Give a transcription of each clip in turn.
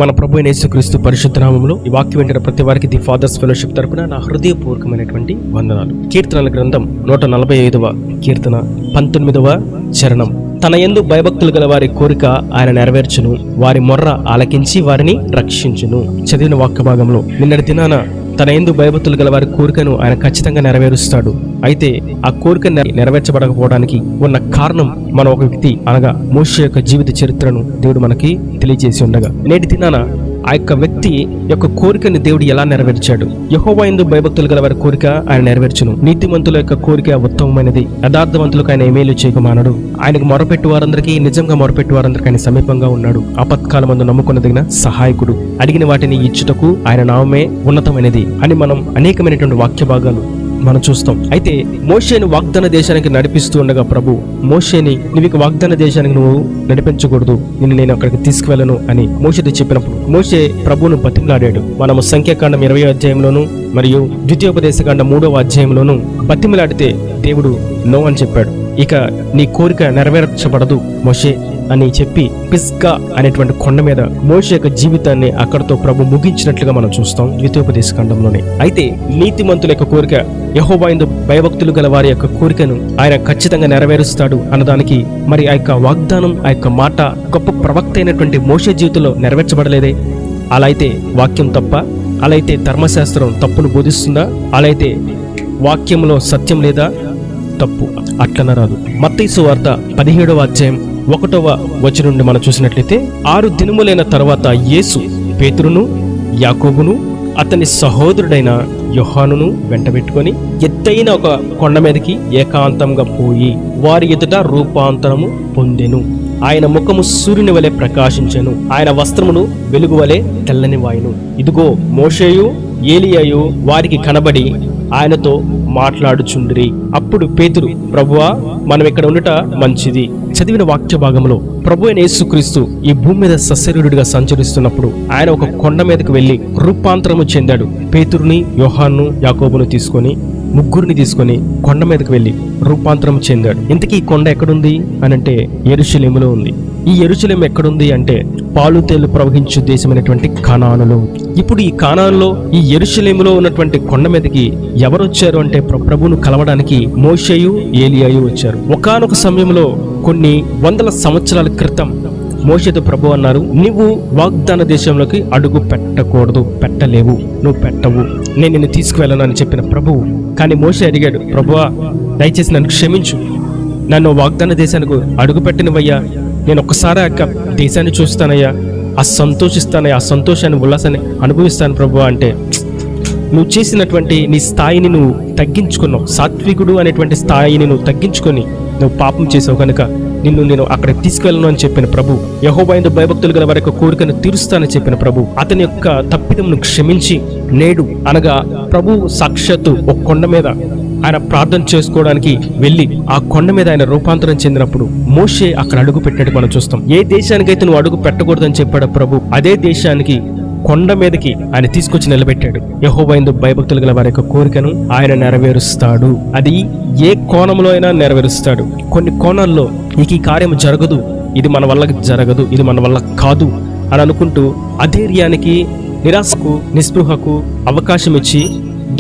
మన ప్రభు అయిన యేసుక్రీస్తు పరిశుద్ధ నామములో ఈ వాక్యం వింటున్న ప్రతి వారికి ది ఫాదర్స్ ఫెలోషిప్ తరపున నా హృదయపూర్వకమైనటువంటి వందనాలు. కీర్తనల గ్రంథం 145వ కీర్తన 19వ చరణం. తన యందు భయభక్తులు గల వారి కోరిక ఆయన నెరవేర్చును, వారి మొర్ర ఆలకించి వారిని రక్షించును. చదివిన వాక్య భాగంలో నిన్నటి దినాన తన యందు భయభక్తులు గల వారి కోరికను ఆయన ఖచ్చితంగా నెరవేరుస్తాడు. అయితే ఆ కోరిక నెరవేర్చబడకపోవడానికి ఉన్న కారణం మన ఒక వ్యక్తి అనగా మోషే యొక్క జీవిత చరిత్రను దేవుడు మనకి తెలియజేసి ఉండగా, నేటి దినాన ఆ యొక్క వ్యక్తి యొక్క కోరికని దేవుడు ఎలా నెరవేర్చాడు? యెహోవా యందు భయభక్తులు గల వారి కోరిక ఆయన నెరవేర్చును, నీతిమంతుల యొక్క కోరిక ఉత్తమమైనది, యథార్థవంతులకు ఆయన ఏమేలు చేయకమానడు. ఆయనకు మొరపెట్టు వారందరికీ, నిజంగా మొరపెట్టు వారందరికీ ఆయన సమీపంగా ఉన్నాడు. ఆపత్కాలమందు నమ్ముకొనదగిన సహాయకుడు, అడిగిన వాటిని ఇచ్చుటకు ఆయన నామమే ఉన్నతమైనది అని మనం అనేకమైనటువంటి వాక్య భాగాలు మనం చూస్తాం. అయితే మోషేని వాగ్దాన దేశానికి నడిపిస్తూ ఉండగా ప్రభు మోషేని, నువ్వు వాగ్దాన దేశానికి నువ్వు నడిపించకూడదు, నేను అక్కడికి తీసుకువెళ్ళను అని మోషేతో చెప్పినప్పుడు మోషే ప్రభువును బతిమలాడాడు. మనము సంఖ్యాకాండం 20వ అధ్యాయంలోను మరియు ద్వితీయోపదేశకాండం 3వ అధ్యాయంలోను బతిమలాడితే దేవుడు నో అని చెప్పాడు. ఇక నీ కోరిక నెరవేర్చబడదు మోషే అని చెప్పి పిస్గా అనేటువంటి కొండ మీద మోషే యొక్క జీవితాన్ని అక్కడతో ప్రభు ముగించినట్లుగా మనం చూస్తాం ద్వితీయోపదేశకాండంలోనే. అయితే నీతిమంతుల యొక్క కోరిక, యెహోవా యందు భయభక్తులు గల వారి యొక్క కోరికను ఆయన ఖచ్చితంగా నెరవేరుస్తాడు అన్నదానికి మరి ఆ యొక్క వాగ్దానం, ఆ యొక్క మాట గొప్ప ప్రవక్త అయినటువంటి మోషే జీవితంలో నెరవేర్చబడలేదే? అలా అయితే వాక్యం తప్ప? అలా అయితే ధర్మశాస్త్రం తప్పును బోధిస్తుందా? అలా అయితే వాక్యంలో సత్యం లేదా? తప్పు, అట్లనరాదు. మత్తయి సువార్త 17వ అధ్యాయం 1వ వచనం నుండి మనం చూసినట్లయితే, 6 దినములైన తర్వాత యేసు పేతురును, యాకోబును, అతని సహోదరుడైన యోహానును వెంటబెట్టుకొని ఎత్తైన ఒక కొండ మీదకి ఏకాంతంగా పోయి వారి ఎదుట రూపాంతరము పొందెను. ఆయన ముఖము సూర్యుని వలె ప్రకాశించెను, ఆయన వస్త్రమును వెలుగు వలె తెల్లని వాయును. ఇదిగో మోషేయు ఏలియాయు వారికి కనబడి ఆయనతో మాట్లాడుచుండిరి. అప్పుడు పేతురు, ప్రభువా, మనం ఇక్కడ ఉండట మంచిది. చదివిన వాక్య భాగంలో ప్రభు అయిన యేసుక్రీస్తు ఈ భూమి మీద సశరీరుడిగా సంచరిస్తున్నప్పుడు ఆయన ఒక కొండ మీదకు వెళ్లి రూపాంతరము చెందాడు. పేతురుని, యోహాను, యాకోబును తీసుకొని, ముగ్గురిని తీసుకొని కొండ మీదకు వెళ్లి రూపాంతరం చెందాడు. ఇంతకీ ఈ కొండ ఎక్కడుంది అనంటే యెరూషలేములో ఉంది. ఈ యెరూషలేము ఎక్కడుంది అంటే పాలు తేళ్లు ప్రవహించు దేశమైనటువంటి కనానులో. ఇప్పుడు ఈ కనానులో ఈ యెరూషలేములో ఉన్నటువంటి కొండ మీదకి ఎవరు వచ్చారు అంటే ప్రభువును కలవడానికి మోషేయు ఏలియాయు వచ్చారు. ఒకానొక సమయంలో కొన్ని వందల సంవత్సరాల క్రితం మోషేతో ప్రభు అన్నారు, నువ్వు వాగ్దాన దేశంలోకి అడుగు పెట్టకూడదు, పెట్టలేవు, నువ్వు పెట్టవు, నేను నిన్ను తీసుకువెళ్ళను అని చెప్పిన ప్రభువు. కానీ మోషే అడిగాడు, ప్రభువా, దయచేసి నన్ను క్షమించు, నన్ను వాగ్దాన దేశానికి అడుగు పెట్టినవయ్యా, నేను ఒక్కసారి ఆ దేశాన్ని చూస్తానయ్యా, ఆ సంతోషిస్తానయ్యా, ఆ సంతోషాన్ని, ఉల్లాసాన్ని అనుభవిస్తాను ప్రభువా అంటే, నువ్వు చేసినటువంటి నీ స్థాయిని నువ్వు తగ్గించుకున్నావు, సాత్వికుడు అనేటువంటి స్థాయిని నువ్వు తగ్గించుకొని నువ్వు పాపం చేసావు కనుక నేను అక్కడికి తీసుకెళ్ళను అని చెప్పిన ప్రభు. యెహోవా యందు భయభక్తులు గల వారి యొక్క కోరికను తీరుస్తానని చెప్పిన ప్రభు అతని యొక్క తప్పిదమును క్షమించి నేడు అనగా ప్రభు సాక్షాత్తు ఒక కొండ మీద ఆయన ప్రార్థన చేసుకోవడానికి వెళ్ళి ఆ కొండ మీద ఆయన రూపాంతరం చెందినప్పుడు మోషే అక్కడ అడుగు పెట్టినట్టు మనం చూస్తాం. ఏ దేశానికైతే నువ్వు అడుగు పెట్టకూడదని చెప్పాడు ప్రభు, అదే దేశానికి కొండ మీదకి ఆయన తీసుకొచ్చి నిలబెట్టాడు. యెహోవా యందు భయభక్తులు గల వారి యొక్క కోరికను ఆయన నెరవేరుస్తాడు. అది ఏ కోణంలో అయినా నెరవేరుస్తాడు. కొన్ని కోణాల్లో ఈ కార్యం జరగదు, ఇది మన వల్ల జరగదు, ఇది మన వల్ల కాదు అని అనుకుంటూ అధైర్యానికి, నిరాశకు, నిస్పృహకు అవకాశం ఇచ్చి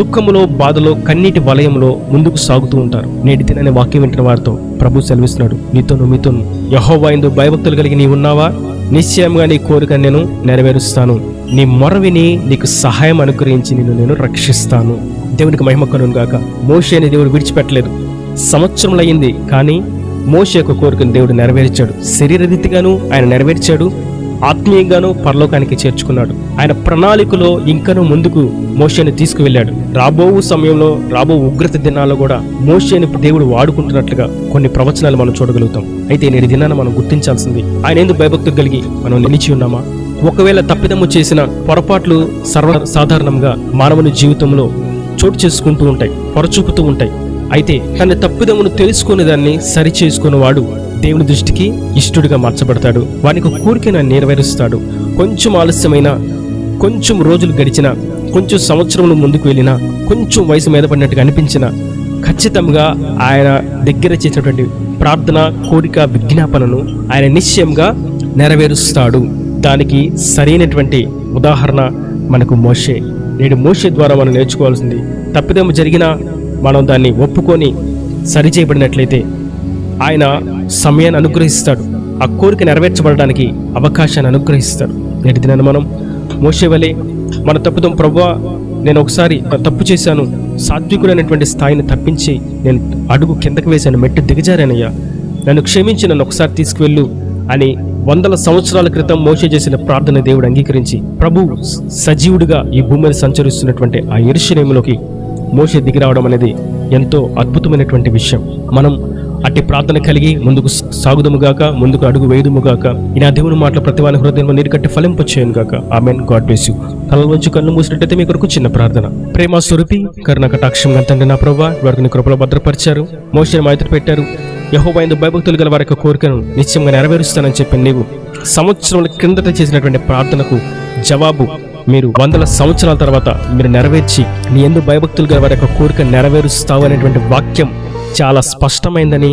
దుఃఖములో, బాధలో, కన్నీటి వలయంలో ముందుకు సాగుతూ ఉంటారు. నేటి దినాన్ని వాక్యం వింటున్న వారితో ప్రభు సెలవిస్తున్నాడు, మీతోను యెహోవా యందు భయభక్తులు కలిగి నీవు ఉన్నావా? నిశ్చయంగా నీ కోరిక నేను నెరవేరుస్తాను, నీ మొర విని నీకు సహాయం అనుగ్రహించి నేను రక్షిస్తాను. దేవునికి మహిమ కలుగును గాక. మోషేని దేవుడు విడిచిపెట్టలేదు. సంవత్సరములయ్యింది, కానీ మోషే యొక్క కోరికను దేవుడు నెరవేర్చాడు. శరీరరీతిగాను ఆయన నెరవేర్చాడు, ఆత్మీయంగాను పరలోకానికి చేర్చుకున్నాడు. ఆయన ప్రణాళికలో ఇంకనూ ముందుకు మోషేని తీసుకువెళ్ళాడు. రాబో సమయంలో, రాబో ఉగ్రత దినాల్లో కూడా మోషేని దేవుడు వాడుకుంటున్నట్లుగా కొన్ని ప్రవచనాలు మనం చూడగలుగుతాం. అయితే నేటి దినాన్ని మనం గుర్తించాల్సింది, ఆయన ఎందుకు భయభక్తులు కలిగి మనం నిలిచి ఉన్నామా? ఒకవేళ తప్పిదము చేసిన పొరపాట్లు సర్వసాధారణంగా మానవుని జీవితంలో చోటు చేసుకుంటూ ఉంటాయి, పొరచూపుతూ ఉంటాయి. అయితే తన తప్పిదమును తెలుసుకునే దాన్ని సరి చేసుకున్న వాడు దేవుని దృష్టికి ఇష్టడుగా మార్చబడతాడు. వానికి కోరికను నెరవేరుస్తాడు. కొంచెం ఆలస్యమైన, కొంచెం రోజులు గడిచిన, కొంచెం సంవత్సరములు ముందుకు వెళ్ళినా, కొంచెం వయసు మీద పడినట్టుగా అనిపించిన, ఖచ్చితంగా ఆయన దగ్గర చేసినటువంటి ప్రార్థన, కోరిక, విజ్ఞాపనను ఆయన నిశ్చయంగా నెరవేరుస్తాడు. దానికి సరైనటువంటి ఉదాహరణ మనకు మోషే. నేడు మోషే ద్వారా మనం నేర్చుకోవాల్సింది, తప్పిదం జరిగినా మనం దాన్ని ఒప్పుకొని సరిచేయబడినట్లయితే ఆయన సమయాన్ని అనుగ్రహిస్తాడు, ఆ కోరిక నెరవేర్చబడడానికి అవకాశాన్ని అనుగ్రహిస్తాడు. నేటి దినాన్ని మనం మోషే వలె మన తప్పిదం, ప్రభువా నేను ఒకసారి తప్పు చేశాను, సాత్వికుడైనటువంటి స్థాయిని తప్పించి నేను అడుగు కిందకు వేశాను, మెట్టు దిగజారానయ్యా, నన్ను క్షమించి నన్ను ఒకసారి తీసుకువెళ్ళు అని వందల సంవత్సరాల క్రితం మోషే చేసిన ప్రార్థన దేవుడు అంగీకరించి ప్రభు సజీవుడిగా ఈ భూమి మీద సంచరిస్తున్నటువంటి ఆ యెరూషలేములోకి మోషే దిగి రావడం అనేది ఎంతో అద్భుతమైనటువంటి విషయం. మనం అట్టి ప్రార్థన కలిగి ముందుకు సాగుదముగాక, ముందుకు అడుగు వేయుదుముగాక. ఈ నా దేవుని మాటల ప్రతి వాని హృదయంలో నీరు కట్టి ఫలింపచేయను గాక. ఆమెన్. God bless you. తలల వంచి కళ్ళు మూసినట్టయితే మీ కొరకు చిన్న ప్రార్థన. ప్రేమ స్వరూపి కరుణ కటాక్షం తండ్రి నా ప్రభువా, వారికి నీ కృపలో భద్రపరిచారు, మోషేని మా ఎదుట పెట్టారు. యెహోవా యందు భయభక్తులు గల వారి యొక్క కోరికను నిశ్చయంగా నెరవేరుస్తానని చెప్పి నీవు సంవత్సరాల క్రిందట చేసినటువంటి ప్రార్థనకు జవాబు మీరు వందల సంవత్సరాల తర్వాత మీరు నెరవేర్చి నీ యందు భయభక్తులు గల వారి యొక్క కోరిక నెరవేరుస్తావు అనేటువంటి వాక్యం చాలా స్పష్టమైనదని,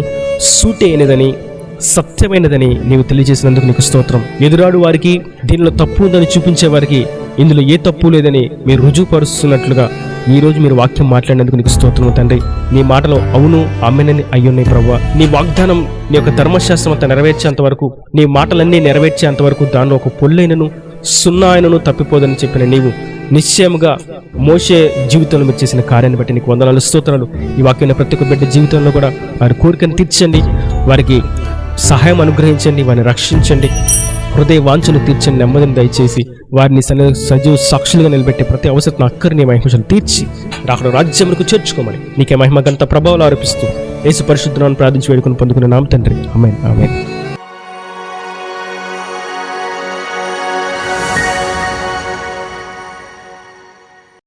సూటి అయినదని, సత్యమైనదని నీవు తెలియజేసినందుకు నీకు స్తోత్రం. ఎదురాడు వారికి దీనిలో తప్పు ఉందని చూపించే వారికి ఇందులో ఏ తప్పు లేదని మీరు రుజువుపరుస్తున్నట్లుగా ఈరోజు మీరు వాక్యం మాట్లాడినందుకు నీకు స్తోత్రం తండ్రి. నీ మాటలో అవును ఆమెనని అయ్యున్నాయి ప్రభువా. నీ వాగ్దానం, నీ యొక్క ధర్మశాస్త్రం అంతా నెరవేర్చేంత వరకు, నీ మాటలన్నీ నెరవేర్చేంత వరకు దానిలో ఒక పొల్లైనను సున్నాయనను తప్పిపోదని చెప్పిన నీవు నిశ్చయముగా మోషే జీవితంలో మీరు చేసిన కార్యాన్ని బట్టి నీకు వందనాలు, స్తోత్రాలు. ఈ వాక్యం ప్రతి ఒక్క బిడ్డ జీవితంలో కూడా వారి కోరికను తీర్చండి, వారికి సహాయం అనుగ్రహించండి, వారిని రక్షించండి, హృదయ వాంఛను తీర్చండి, నెమ్మదిని దయచేసి వారిని సజీవ సాక్షులుగా నిలబెట్టి ప్రతి అవసరం అక్కరిని మహిమను తీర్చి రాకడ రాజ్యములకు చేర్చుకోమని నీకే మహిమ గంత ప్రభావాలు ఆరోపిస్తూ యేసు పరిశుద్ధనామమున ప్రార్థించి వేడుకొని పొందుకున్న నామ తండ్రి. ఆమేన్. ఆమేన్.